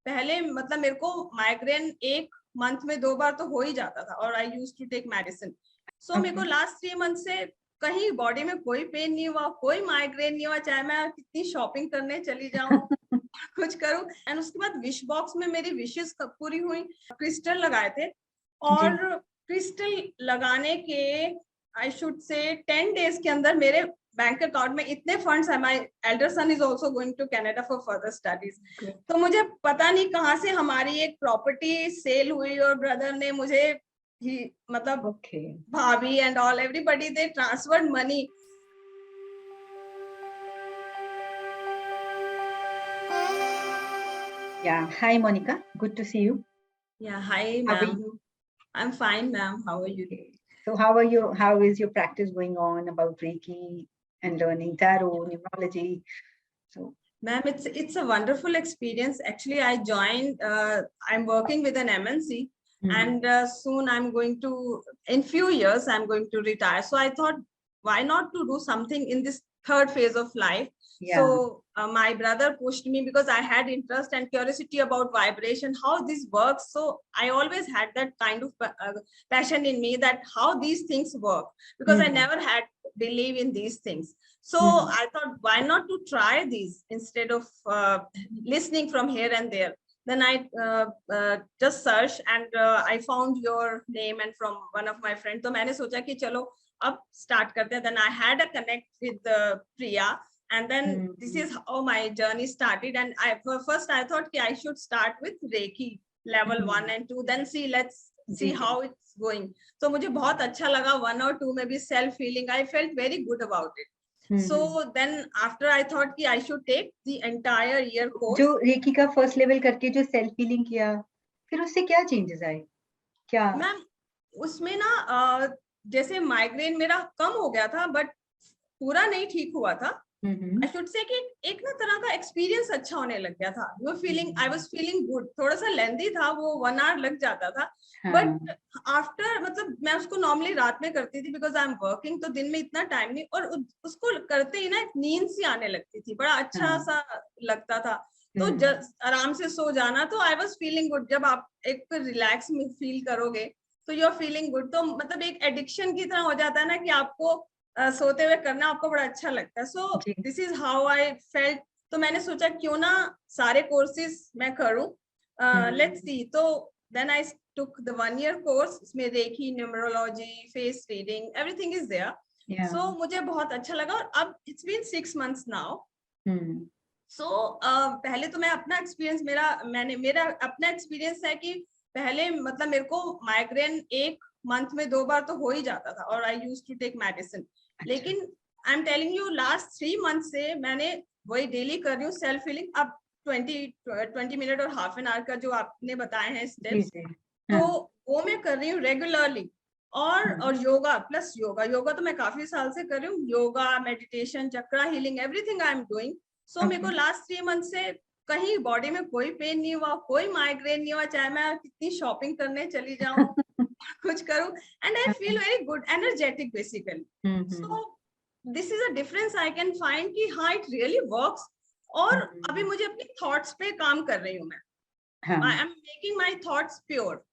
पहले मतलब मेरे को माइग्रेन एक मंथ में 2 बार तो हो ही जाता था और आई यूज टू टेक मेडिसिन। सो मेरे को लास्ट 3 मंथ से कहीं बॉडी में कोई पेन नहीं हुआ, कोई माइग्रेन नहीं हुआ, चाहे मैं कितनी शॉपिंग करने चली जाऊं कुछ करूं। एंड उसके बाद विश बॉक्स में मेरी विशेस पूरी हुई। क्रिस्टल लगाए थे और क्रिस्टल लगाने के आई शुड से 10 डेज के अंदर मेरे बैंक अकाउंट में इतने फंड्स है। My elder son is also going to Canada for further studies. तो मुझे पता नहीं कहाँ से हमारी एक प्रॉपर्टी सेल हुई और ब्रदर ने मुझे ही मतलब भाभी and all everybody they transferred money. Yeah. Hi, Monica. Good to see you. Yeah. Hi, ma'am. I'm fine, ma'am. How are you? So how are you? How is your practice going on about Reiki and learning tarot, numerology? So, ma'am, it's a wonderful experience. Actually, I joined. I'm working with an MNC, and soon I'm going to. In few years, I'm going to retire. So I thought, why not to do something in this third phase of life? yeah. So my brother pushed me because I had interest and curiosity about vibration, how this works. So I always had that kind of passion in me that how these things work, because I never had believe in these things. So I thought, why not to try these instead of listening from here and there. Then I just searched and I found your name and from one of my friends. तो मैंने सोचा कि चलो अब start करते हैं. Then I had a connect with Priya. And then this is how my journey started. And first I thought I should start with Reiki level 1 and 2. Then let's see how it's going. So मुझे बहुत अच्छा लगा 1 और 2 में भी self healing. I felt very good about it. So then after I thought I should take the entire year course. जो recce का first level करके जो सेल्फ हीलिंग किया, फिर उससे क्या चेंजेस आए? क्या मैम उसमें ना जैसे माइग्रेन मेरा कम हो गया था बट पूरा नहीं ठीक हुआ था. I should say कि एक ना तरह का एक्सपीरियंस अच्छा होने लग गया था. वो feeling I was feeling good. थोड़ा सा लेंथी था, वो 1 आवर लग जाता था. बट आफ्टर मतलब मैं उसको नॉर्मली रात में करती थी बिकॉज आई एम वर्किंग, तो दिन में इतना टाइम नहीं. और उसको करते ही ना एक नींद सी आने लगती थी, बड़ा अच्छा सा लगता था. तो आराम से सो जाना. तो आई वाज फीलिंग गुड. जब आप एक रिलैक्स में फील करोगे तो यू आर फीलिंग गुड. तो मतलब एक एडिक्शन की तरह हो जाता है ना कि आपको सोते हुए करना आपको बड़ा अच्छा लगता है. So this is how I felt. तो मैंने सोचा क्यों ना सारे कोर्सेज मैं करूं. Let's see. तो then I took the 1 year course. इसमें reiki, numerology, face reading, everything is there. So मुझे बहुत अच्छा लगा. और अब it's been 6 months now. So पहले तो मैं अपना एक्सपीरियंस मेरा अपना एक्सपीरियंस है कि पहले मतलब मेरे को माइग्रेन एक मंथ में 2 बार तो हो ही जाता था और आई यूज टू टेक मेडिसिन. लेकिन I am telling you last 3 months से मैंने वही डेली कर रही हूँ सेल्फ हीलिंग. अब 20 मिनट और हाफ एन आवर का जो आपने बताए हैं स्टेप्स, तो वो मैं कर रही हूँ रेगुलरली. और योगा प्लस योगा तो मैं काफी साल से कर रही हूँ. Yoga, meditation, chakra healing, everything I am doing. So मेरे को लास्ट 3 months से कहीं बॉडी में कोई पेन नहीं हुआ, कोई माइग्रेन नहीं हुआ, चाहे मैं कितनी शॉपिंग करने चली जाऊं कुछ करूं. And I feel very good, energetic basically. So this is a difference I can find कि हाँ इट रियली वर्क्स. और अभी मुझे अपनी थॉट्स पे काम कर रही हूँ मैं. I am making my thoughts pure.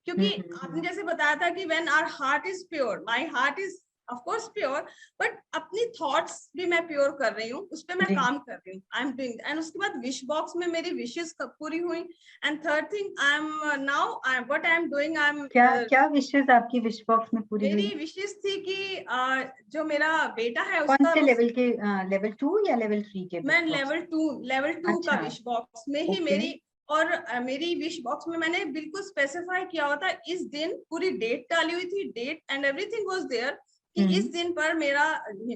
क्योंकि आपने जैसे बताया था कि when our heart is pure, my heart is of course pure, but अपनी थॉट्स भी मैं प्योर कर रही हूँ, उस पे मैं काम कर रही हूँ. आई एम डूइंग. एंड उसके बाद विश बॉक्स में मेरी विशेस पूरी हुई. And third thing I am now what I am doing, I am क्या विशेस आपकी विश बॉक्स में पूरी हुई? मेरी विशेस थी कि जो मेरा बेटा है कौन उसका से लेवल के, लेवल 2 या लेवल 3 के? मैं लेवल 2 का विश बॉक्स में ही मेरी. और मेरी विश बॉक्स में मैंने बिल्कुल स्पेसिफाई किया हुआ था. इस दिन पूरी डेट डाली हुई थी, date and everything was there कि इस दिन पर मेरा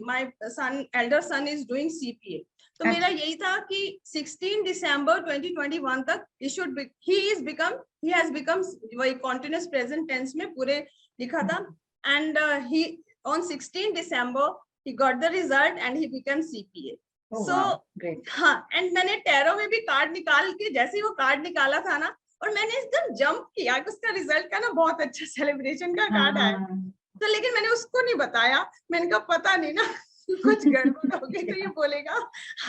my son, elder son is doing CPA. तो मेरा यही था कि 16 December 2021 तक he has become वही continuous present tense में पूरे लिखा था. And he on 16 December he got the result and he became CPA. हाँ. एंड मैंने टैरो में भी कार्ड निकाल के, जैसे ही वो कार्ड निकाला था ना, और मैंने एकदम जंप किया कि उसका रिजल्ट का ना बहुत अच्छा सेलिब्रेशन का कार्ड आया. तो लेकिन मैंने उसको नहीं बताया. मैंने कहा पता नहीं ना कुछ गड़बड़ हो गई तो ये बोलेगा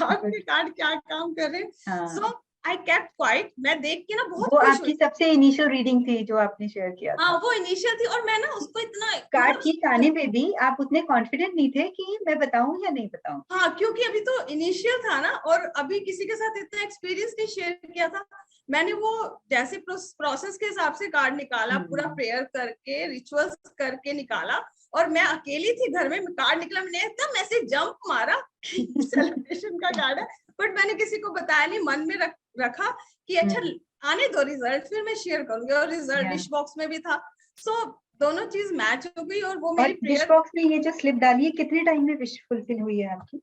आपके कार्ड क्या काम कर रहे हैं. सो आई केप्ट क्वाइट। मैं देख के ना बहुत वो खुश आपकी सबसे इनिशियल रीडिंग थी जो आपने शेयर किया था? हाँ, वो इनिशियल थी और मैं ना उसको इतना कार्ड ठीक आने पे भी आप उतने कॉन्फिडेंट नहीं थे कि मैं बताऊं या नहीं बताऊं? हाँ, क्योंकि अभी तो इनिशियल था ना, और अभी किसी के साथ इतना एक्सपीरियंस नहीं शेयर किया था। मैंने वो जैसे प्रोसेस के हिसाब से कार्ड निकाला, पूरा प्रेयर करके रिचुअल्स करके निकाला, और मैं अकेली थी घर में, कार्ड निकला, मैंने एकदम ऐसे जंप मारा सेलिब्रेशन का कार्ड है, बट मैंने किसी को बताया नहीं, मन में रखा कि अच्छा आने दो रिजल्ट, फिर मैं शेयर करूंगी। और रिजल्ट विश बॉक्स में भी था, सो दोनों चीज मैच हो गई। और वो मेरी विश बॉक्स में ये जो स्लिप डाली है, कितने टाइम में विश फुलफिल हुई है आपकी?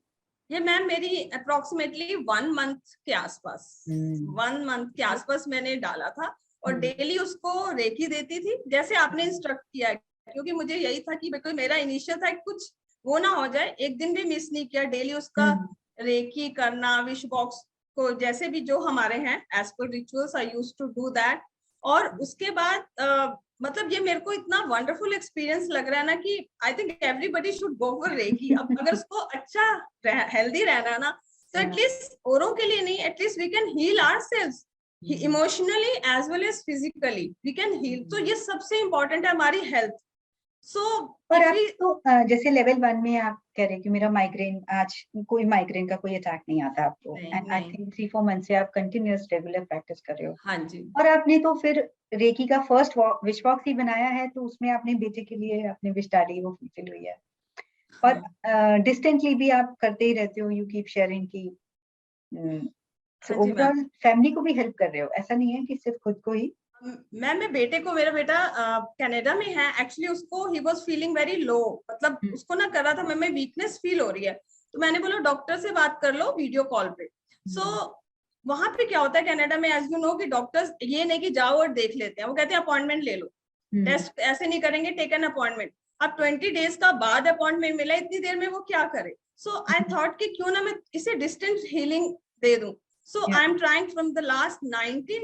ये मैम मेरी अप्रोक्सीमेटली 1 मंथ के आसपास, 1 मंथ के आसपास मैंने डाला था, और डेली उसको रेकी देती थी जैसे आपने इंस्ट्रक्ट किया है, क्योंकि मुझे यही था कि बिल्कुल मेरा इनिशियल था, कुछ वो ना हो जाए, एक दिन भी मिस नहीं किया, डेली उसका रेकी करना, विश बॉक्स को जैसे भी जो हमारे हैं as per rituals, I used to do that. और उसके बाद मतलब ये मेरे को इतना वंडरफुल एक्सपीरियंस लग रहा है ना कि I think everybody should go for reiki. अब अगर उसको अच्छा हेल्दी रहना है ना, तो एटलीस्ट औरों के लिए नहीं, at least we can heal ourselves emotionally as well as physically, we can heal. तो ये सबसे इम्पोर्टेंट है हमारी हेल्थ। सो और आप तो जैसे लेवल 1 में आप कह रहे हैं कि मेरा माइग्रेन, आज कोई माइग्रेन का कोई अटैक नहीं आता आपको, एंड आई थिंक 3-4 मंथ से आप कंटिन्यूअस रेगुलर प्रैक्टिस कर रहे हो। हाँ जी। और आपने तो फिर रेकी का फर्स्ट विश बॉक्स ही बनाया है, तो उसमें अपने बेटे के लिए अपनी विश डाली, वो फुलफिल हुई है। और डिस्टेंटली भी आप करते ही रहते हो, यू कीप शेयरिंग की, सो ओवरऑल फैमिली को भी हेल्प कर रहे हो, ऐसा नहीं है कि सिर्फ खुद को ही। मैं बेटे को, मेरा बेटा कनाडा में है एक्चुअली, उसको he was feeling very low, मतलब उसको ना कर रहा था मैं वीकनेस फील हो रही है, तो मैंने बोला डॉक्टर से बात कर लो वीडियो कॉल पे। सो वहां पे क्या होता है कनाडा में, एज यू नो, कि डॉक्टर्स ये नहीं कि जाओ और देख लेते हैं, वो कहते हैं अपॉइंटमेंट ले लो, टेस्ट ऐसे नहीं करेंगे, टेक एन अपॉइंटमेंट। अब 20 डेज का बाद अपॉइंटमेंट मिला, इतनी देर में वो क्या करे। सो आई थॉट कि क्यों ना मैं इसे डिस्टेंस हीलिंग दे दूं। So I am trying from the last 9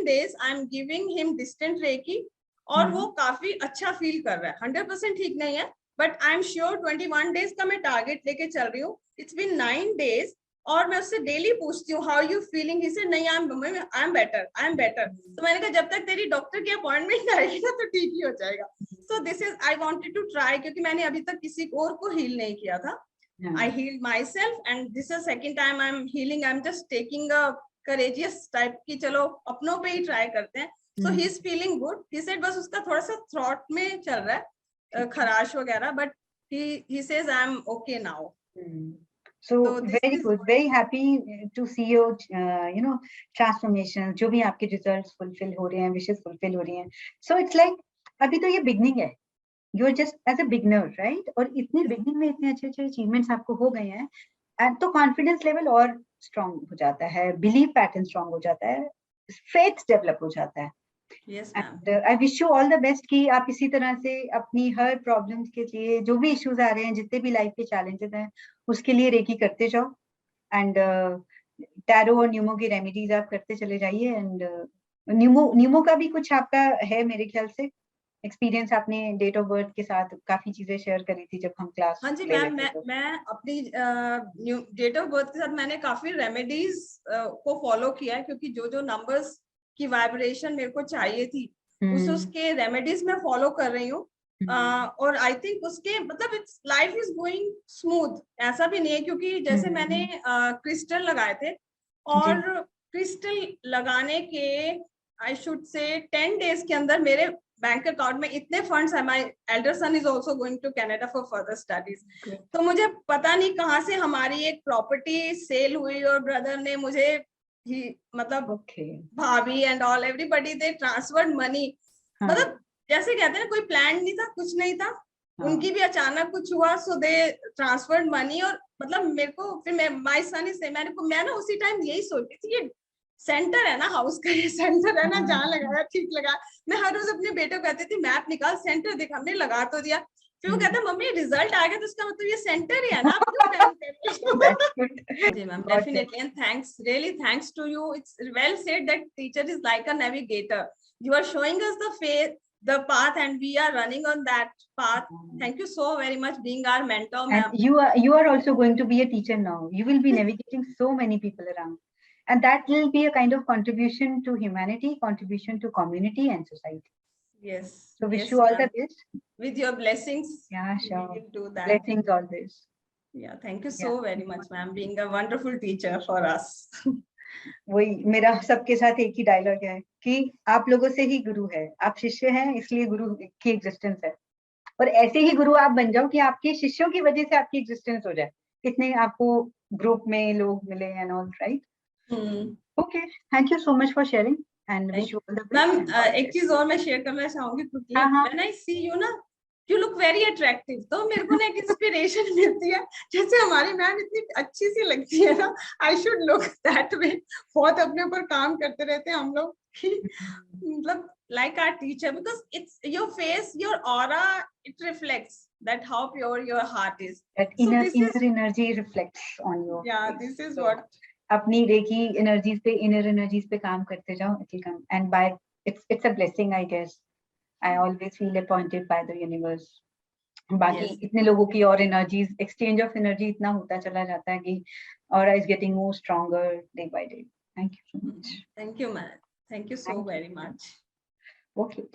days I am giving him distant reiki, और वो काफी अच्छा फील कर रहा है। 100% ठीक नहीं है, but I am sure 21 days का मैं टारगेट लेके चल रही हूँ। इट्स बीन 9 days, और मैं उससे डेली पूछती हूँ how you feeling, he said नहीं, आई एम बेटर। तो मैंने कहा जब तक तेरी डॉक्टर की अपॉइंटमेंट आएगी ना, तो ठीक ही हो जाएगा। So this is, I wanted to try, क्योंकि मैंने अभी तक किसी और को हील नहीं किया था। I healed myself, and this is second time I'm healing. I'm just taking a courageous type कि चलो अपनों पे ही ट्राई करते हैं। So he's feeling good. He said बस उसका थोड़ा सा थ्रॉट में चल रहा है खराश वगैरह, but he says I'm okay now. So very good, very happy to see your you know transformation, जो भी आपके results fulfill हो रहे हैं, wishes fulfill हो रही हैं. So it's like अभी तो ये beginning है, you're just as a beginner, right? और इतनी beginning में इतने अच्छे achievements आपको हो गए हैं, and तो confidence level और strong हो जाता है, belief pattern strong हो जाता है, faith develop हो जाता है. Yes, ma'am. And I wish you all the best कि आप इसी तरह से अपनी हर problems के लिए, जो भी issues आ रहे हैं, जितने भी life के challenges हैं, उसके लिए रेकी करते जाओ, and टैरो और न्यूमो की रेमेडीज आप करते चले जाइए, एंड न्यूमो का भी कुछ आपका है मेरे ख्याल से एक्सपीरियंस, आपने डेट ऑफ बर्थ के साथ काफी चीजें शेयर करी थी जब हम क्लास। हाँ जी मैम, मैं अपनी डेट ऑफ बर्थ के साथ मैंने काफी रेमेडीज को फॉलो किया है, क्योंकि जो जो नंबर्स की वाइब्रेशन मेरे को चाहिए थी, उसके रेमेडीज मैं फॉलो कर रही हूँ। और आई थिंक उसके मतलब it's life is going smooth, ऐसा भी नहीं है, क्योंकि जैसे मैंने क्रिस्टल लगाए थे, और क्रिस्टल लगाने के आई शुड से 10 days के अंदर मेरे बैंक अकाउंट में इतने फंड्स है। My elder son is also going to Canada for further studies. तो मुझे पता नहीं कहाँ से हमारी एक प्रॉपर्टी सेल हुई, और ब्रदर ने मुझे ही मतलब भाभी and all everybody they transferred money. मतलब जैसे कहते हैं ना, कोई प्लान नहीं था, कुछ नहीं था, उनकी भी अचानक कुछ हुआ, सो दे ट्रांसफर्ड मनी। और मतलब मेरे को फिर माय सन इज, मैं ना उसी टाइम यही सोचती थी, ये सेंटर है ना, हाउस का ये सेंटर है ना, जहाँ लगाया ठीक लगा। मैं हर रोज अपने बेटे को कहती थी मैप निकाल, सेंटर देख, हमने लगा तो दिया। फिर वो कहता मम्मी रिजल्ट आ गया तो इसका मतलब ये सेंटर ही है ना। जी ma'am, definitely, and thanks, really thanks to you. It's well said that teacher is like a navigator, you are showing us the path, and we are running on that path. Thank you so very much being our mentor, ma'am. And you are also going to be a teacher now. You will be navigating so many people around. and that will be a kind of contribution to humanity, contribution to community and society. Yes. So wish yes, you all the best. With your blessings. Yeah, sure. We will do that. Blessings always. Yeah, thank you so very much, ma'am, being a wonderful teacher for us. वही मेरा सबके साथ एक ही dialogue है कि आप लोगों से ही गुरु है, आप शिष्य हैं इसलिए गुरु की एग्जिस्टेंस है, और ऐसे ही गुरु आप बन जाओ कि आपके शिष्यों की वजह से आपकी एग्जिस्टेंस हो जाए, कितने आपको ग्रुप में लोग मिले and all, right? Okay, thank you so much for sharing and wish you all the best. Ma'am एक चीज और मैं शेयर करना चाहूंगी quickly, when I see you ना, यू लुक वेरी अट्रैक्टिव, तो मेरे को ना एक इंस्पिरेशन मिलती है, जैसे हमारी मैम इतनी अच्छी सी लगती है ना, I should look that way. बहुत अपने ऊपर काम करते रहते हैं हम लोग, मतलब like our teacher, because it's your face, your aura, it reflects that how pure your heart is. That inner energy reflects on you. Yeah, this is what. अपनी रेकी एनर्जीज पे, इनर एनर्जीज पे काम करते जाओ, it will come, and by it's a blessing, I guess. I always feel appointed by the universe. बाकी इतने लोगों की और एनर्जीज, एक्सचेंज ऑफ एनर्जी इतना होता चला जाता है कि aura is getting more stronger day by day. Thank you so much. Thank you, ma'am. Thank you so very much. Okay.